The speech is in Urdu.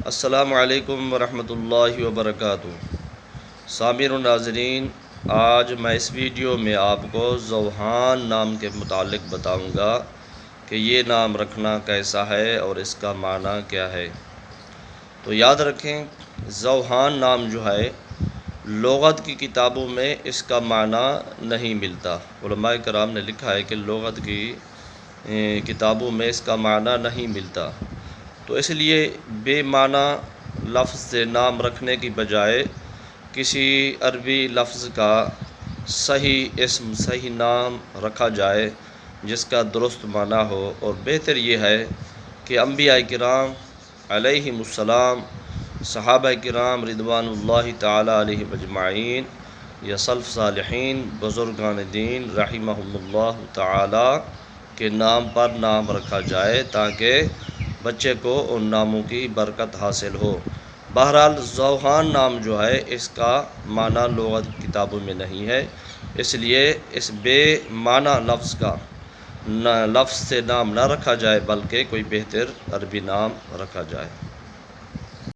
السلام علیکم ورحمۃ اللہ وبرکاتہ۔ سامعین و ناظرین، آج میں اس ویڈیو میں آپ کو ذوحان نام کے متعلق بتاؤں گا کہ یہ نام رکھنا کیسا ہے اور اس کا معنی کیا ہے۔ تو یاد رکھیں، ذوحان نام جو ہے لغت کی کتابوں میں اس کا معنی نہیں ملتا۔ علماء کرام نے لکھا ہے کہ لغت کی کتابوں میں اس کا معنی نہیں ملتا، تو اس لیے بے معنی لفظ سے نام رکھنے کی بجائے کسی عربی لفظ کا صحیح اسم، صحیح نام رکھا جائے جس کا درست معنی ہو۔ اور بہتر یہ ہے کہ انبیاء کرام علیہم السلام، صحابہ کرام رضوان اللہ تعالی علیہم اجمعین یا سلف صالحین، بزرگان دین رحمہم اللہ تعالی کے نام پر نام رکھا جائے تاکہ بچے کو ان ناموں کی برکت حاصل ہو۔ بہرحال ذوحان نام جو ہے اس کا معنی لغت کتابوں میں نہیں ہے، اس لیے اس بے معنی لفظ سے نام نہ رکھا جائے بلکہ کوئی بہتر عربی نام رکھا جائے۔